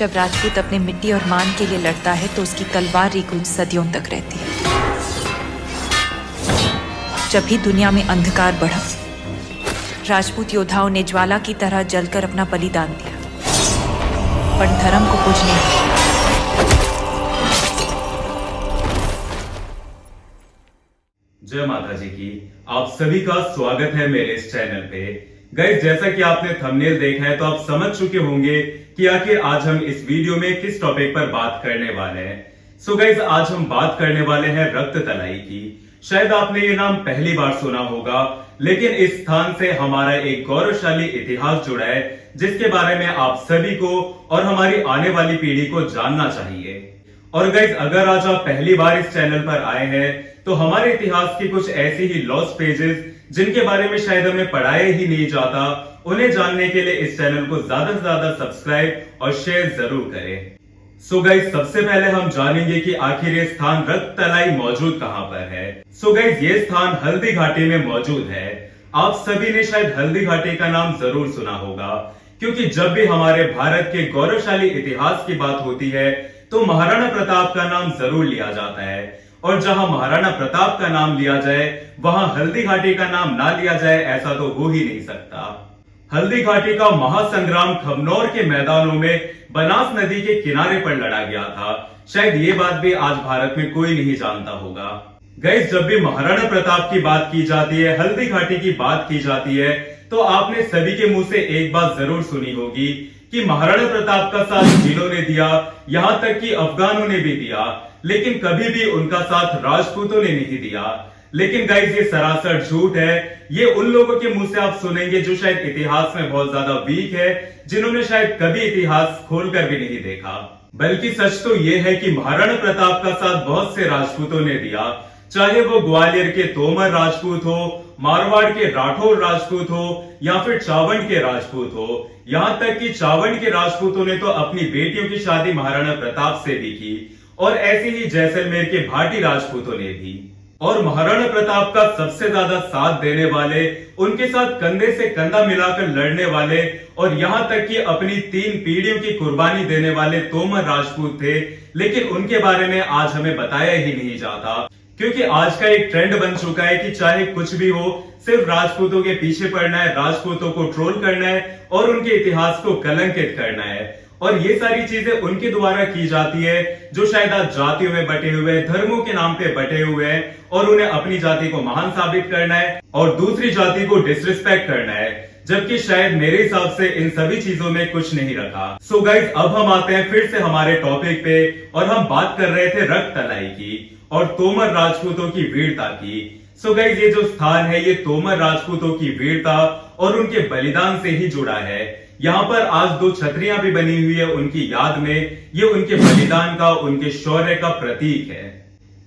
जब राजपूत अपने मिट्टी और मान के लिए लड़ता है तो उसकी तलवार की गूंज सदियों तक रहती है। जब भी दुनिया में अंधकार बढ़ा, राजपूत योद्धाओं ने ज्वाला की तरह जलकर अपना बलिदान दिया, पर धर्म को कुछ नहीं। जय माता जी की। आप सभी का स्वागत है मेरे इस चैनल पे। गाइस, जैसा कि आपने थंबनेल देखा है तो आप समझ चुके होंगे कि आखिर आज हम इस वीडियो में किस टॉपिक पर बात करने वाले हैं। सो गाइस, आज हम बात करने वाले हैं रक्त तलाई की। शायद आपने ये नाम पहली बार सुना होगा, लेकिन इस स्थान से हमारा एक गौरवशाली इतिहास जुड़ा है जिसके बारे में आप सभी को और हमारी आने वाली पीढ़ी को जानना चाहिए। और गाइस, अगर आज आप पहली बार इस चैनल पर आए हैं तो हमारे इतिहास की कुछ ऐसी ही लॉस्ट पेजेस जिनके बारे में शायद हमें पढ़ाया ही नहीं जाता, उन्हें जानने के लिए इस चैनल को ज्यादा से ज्यादा सब्सक्राइब और शेयर जरूर करें। सो गाइस, सबसे पहले हम जानेंगे कि आखिर ये स्थान रक्त तलाई मौजूद कहां पर है। सो गाइस, ये स्थान हल्दी घाटी में मौजूद है। आप सभी ने शायद हल्दी घाटी का नाम जरूर सुना होगा, क्योंकि जब भी हमारे भारत के गौरवशाली इतिहास की बात होती है तो महाराणा प्रताप का नाम जरूर लिया जाता है, और जहां महाराणा प्रताप का नाम लिया जाए वहां हल्दी घाटी का नाम ना लिया जाए ऐसा तो हो ही नहीं सकता। हल्दी घाटी का महासंग्राम खबनौर के मैदानों में बनास नदी के किनारे पर लड़ा गया था। शायद ये बात भी आज भारत में कोई नहीं जानता होगा। गाइस, जब भी महाराणा प्रताप की बात की जाती है, हल्दी घाटी की बात की जाती है, तो आपने सभी के मुंह से एक बात जरूर सुनी होगी कि महाराणा प्रताप का साथ चीनों ने दिया, यहां तक कि अफगानों ने भी दिया, लेकिन कभी भी उनका साथ राजपूतों ने नहीं दिया। लेकिन गाइस, ये सरासर झूठ है। ये उन लोगों के मुंह से आप सुनेंगे जो शायद इतिहास में बहुत ज्यादा वीक है, जिन्होंने शायद कभी इतिहास खोलकर भी नहीं देखा। बल्कि सच तो ये है कि महाराणा प्रताप का साथ बहुत से राजपूतों ने दिया, चाहे वो ग्वालियर के तोमर राजपूत हो, मारवाड़ के राठौर राजपूत हो या फिर चावंड के राजपूत हो। यहां तक कि चावंड के राजपूतों ने तो अपनी बेटियों की शादी महाराणा प्रताप से भी की, और ऐसे ही जैसलमेर के भाटी राजपूतों ने भी। और महाराणा प्रताप का सबसे ज्यादा साथ देने वाले, उनके साथ कंधे से कंधा मिलाकर लड़ने वाले और यहां तक कि अपनी 3 पीढ़ियों की कुर्बानी देने वाले तोमर राजपूत थे, लेकिन उनके बारे में आज हमें बताया ही नहीं जाता, क्योंकि आज का एक ट्रेंड बन चुका है कि चाहे कुछ भी हो, सिर्फ राजपूतों के पीछे पड़ना है, राजपूतों को ट्रोल करना है और उनके इतिहास को कलंकित करना है। और ये सारी चीजें उनके द्वारा की जाती है जो शायद आज जातियों में बटे हुए, धर्मों के नाम पे बटे हुए हैं, और उन्हें अपनी जाति को महान साबित करना है और दूसरी जाति को डिसरिस्पेक्ट करना है, जबकि शायद मेरे हिसाब से इन सभी चीजों में कुछ नहीं रखा। सो गाइस, अब हम आते हैं फिर से हमारे टॉपिक पे, और हम बात कर रहे थे रक्त तलाई की और तोमर राजपूतों की वीरता की। सो गाइस, ये जो स्थान है ये तोमर राजपूतों की वीरता और उनके बलिदान से ही जुड़ा है। यहाँ पर आज 2 छतरियां भी बनी हुई है उनकी याद में। ये उनके बलिदान का, उनके शौर्य का प्रतीक है।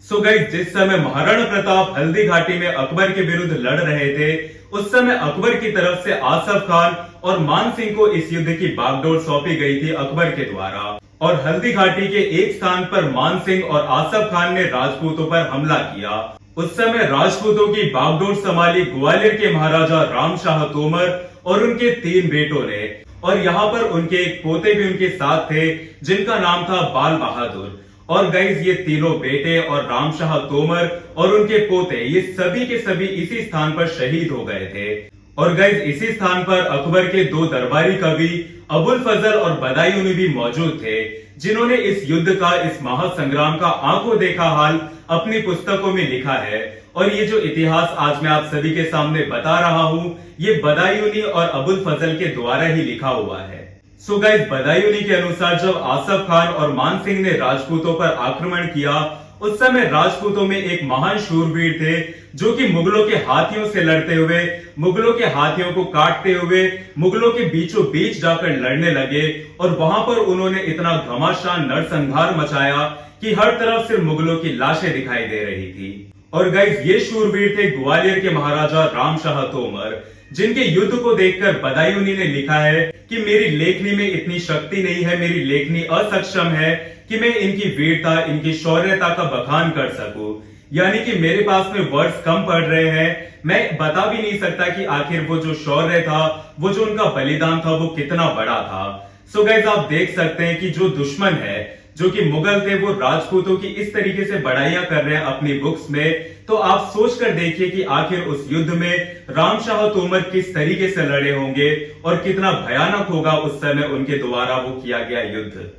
सो गाइस, जिस समय महाराणा प्रताप हल्दी घाटी में अकबर के विरुद्ध लड़ रहे थे, उस समय अकबर की तरफ से आसफ खान और मान सिंह को इस युद्ध की बागडोर सौंपी गई थी अकबर के द्वारा, और हल्दी घाटी के एक स्थान पर मान सिंह और आसफ खान ने राजपूतों पर हमला किया। उस समय राजपूतों की बागडोर संभाली ग्वालियर के महाराजा रामशाह तोमर और उनके 3 बेटों ने, और यहाँ पर उनके एक पोते भी उनके साथ थे जिनका नाम था बाल बहादुर। और गाइस, ये तीनों बेटे और रामशाह तोमर और उनके पोते, ये सभी के सभी इसी स्थान पर शहीद हो गए थे। और गाइस, इसी स्थान पर अकबर के 2 दरबारी कवि अबुल फजल और बदायूनी भी मौजूद थे, जिन्होंने इस युद्ध का, इस महासंग्राम का आंखों देखा हाल अपनी पुस्तकों में लिखा है। और ये जो इतिहास आज मैं आप सभी के सामने बता रहा हूं, ये बदायूनी और अबुल फजल के द्वारा ही लिखा हुआ है। सो गाइस, बदायूनी के अनुसार जब आसफ खान और मान सिंह ने राजपूतों पर आक्रमण किया, उस समय राजपूतों में एक महान शूरवीर थे जो कि मुगलों के हाथियों से लड़ते हुए, मुगलों के हाथियों को काटते हुए मुगलों के बीचों बीच जाकर लड़ने लगे, और वहां पर उन्होंने इतना घमासान नरसंहार मचाया कि हर तरफ सिर्फ मुगलों की लाशें दिखाई दे रही थी। और गाइस, ये शूरवीर थे ग्वालियर के महाराजा रामशाह तोमर, जिनके युद्ध को देखकर बदायूनी ने लिखा है कि मेरी लेखनी में इतनी शक्ति नहीं है, मेरी लेखनी असक्षम है कि मैं इनकी वीरता, इनकी शौर्यता का बखान कर सकूं। यानी कि मेरे पास में वर्ड्स कम पड़ रहे हैं, मैं बता भी नहीं सकता कि आखिर वो जो शौर्य था, वो जो उनका बलिदान था, वो कितना बड़ा था। सो गाइस आप देख सकते हैं कि जो दुश्मन है, जो कि मुगल थे, वो राजपूतों की इस तरीके से बड़ाइयां कर रहे हैं अपनी बुक्स में। तो आप सोच कर देखिए कि आखिर उस युद्ध में रामशाह तोमर किस तरीके से लड़े होंगे और कितना भयानक होगा उस समय उनके द्वारा वो किया गया युद्ध।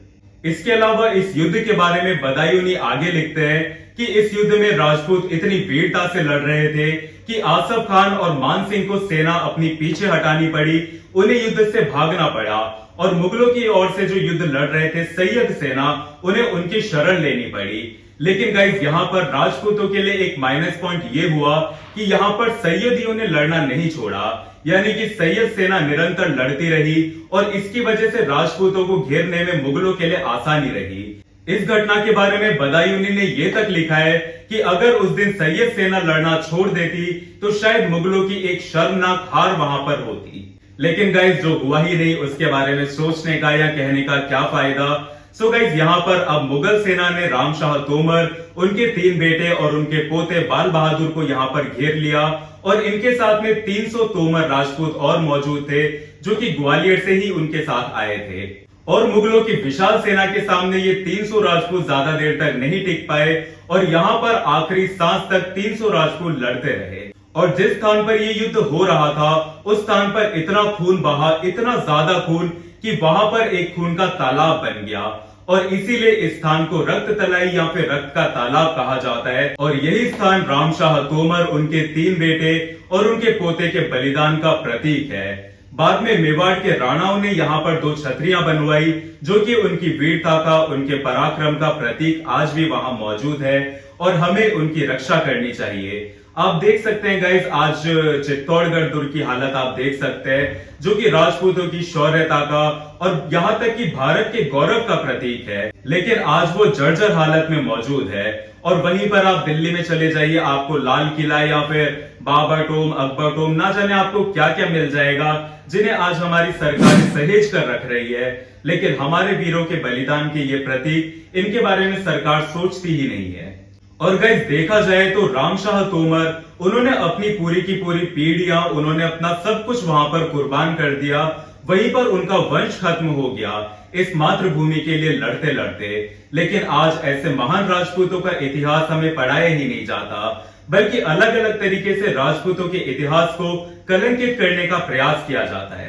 इसके अलावा इस युद्ध के बारे में बदायूनी आगे लिखते हैं कि इस युद्ध में राजपूत इतनी वीरता से लड़ रहे थे कि आसफ खान और मान सिंह को सेना अपनी पीछे हटानी पड़ी, उन्हें युद्ध से भागना पड़ा और मुगलों की ओर से जो युद्ध लड़ रहे थे सैयद सेना, उन्हें उनकी शरण लेनी पड़ी। लेकिन गाइस यहाँ पर राजपूतों के लिए एक माइनस पॉइंट ये हुआ कि यहाँ पर सैयदियों ने लड़ना नहीं छोड़ा, यानी कि सैयद सेना निरंतर लड़ती रही और इसकी वजह से राजपूतों को घेरने में मुगलों के लिए आसानी रही। इस घटना के बारे में बदायूनी ने यह तक लिखा है कि अगर उस दिन सैयद सेना लड़ना छोड़ देती तो शायद मुगलों की एक शर्मनाक हार वहां पर होती। लेकिन गाइस जो हुआ ही नहीं उसके बारे में सोचने का या कहने का क्या फायदा। सो गाइस यहाँ पर अब मुगल सेना ने रामशाह तोमर, उनके 3 बेटे और उनके पोते बाल बहादुर को यहाँ पर घेर लिया और इनके साथ में 300 तोमर राजपूत और मौजूद थे जो कि ग्वालियर से ही उनके साथ आए थे। और मुगलों की विशाल सेना के सामने ये 300 राजपूत ज्यादा देर तक नहीं टिक पाए और यहाँ पर आखिरी सांस तक 300 राजपूत लड़ते रहे। और जिस स्थान पर ये युद्ध हो रहा था उस स्थान पर इतना खून बहा, इतना ज्यादा खून कि वहां पर एक खून का तालाब बन गया और इसीलिए इस स्थान को रक्त तलाई या फिर रक्त का तालाब कहा जाता है। और यही स्थान रामशाह तोमर, उनके 3 बेटे और उनके पोते के बलिदान का प्रतीक है। बाद में मेवाड़ के राणाओं ने यहाँ पर 2 छतरियां बनवाई जो कि उनकी वीरता का, उनके पराक्रम का प्रतीक आज भी वहां मौजूद है और हमें उनकी रक्षा करनी चाहिए। आप देख सकते हैं गाइस आज चित्तौड़गढ़ दुर्ग की हालत आप देख सकते हैं जो कि राजपूतों की शौर्यता का और यहाँ तक कि भारत के गौरव का प्रतीक है, लेकिन आज वो जर्जर हालत में मौजूद है। और वहीं पर आप दिल्ली में चले जाइए, आपको लाल किला या फिर बाबर टोम, अकबर टोम, ना जाने आपको क्या क्या मिल जाएगा जिन्हें आज हमारी सरकार सहेज कर रख रही है। लेकिन हमारे वीरों के बलिदान के ये प्रतीक, इनके बारे में सरकार सोचती ही नहीं है। और गाइस देखा जाए तो रामशाह तोमर, उन्होंने अपनी पूरी की पूरी पीढ़ियां, उन्होंने अपना सब कुछ वहां पर कुर्बान कर दिया, वहीं पर उनका वंश खत्म हो गया इस मातृभूमि के लिए लड़ते लड़ते। लेकिन आज ऐसे महान राजपूतों का इतिहास हमें पढ़ाया ही नहीं जाता, बल्कि अलग अलग तरीके से राजपूतों के इतिहास को कलंकित करने का प्रयास किया जाता है।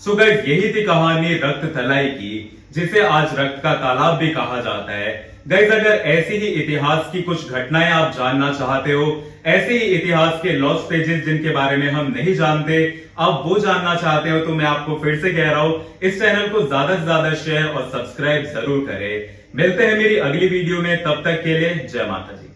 सो गाइस यही थी कहानी रक्त तलाई की, जिसे आज रक्त का तालाब भी कहा जाता है। गाइस अगर ऐसी ही इतिहास की कुछ घटनाएं आप जानना चाहते हो, ऐसे ही इतिहास के लॉस्ट पेजेस जिनके बारे में हम नहीं जानते, आप वो जानना चाहते हो, तो मैं आपको फिर से कह रहा हूं इस चैनल को ज्यादा से ज्यादा शेयर और सब्सक्राइब जरूर करें। मिलते हैं मेरी अगली वीडियो में, तब तक के लिए जय माता दी।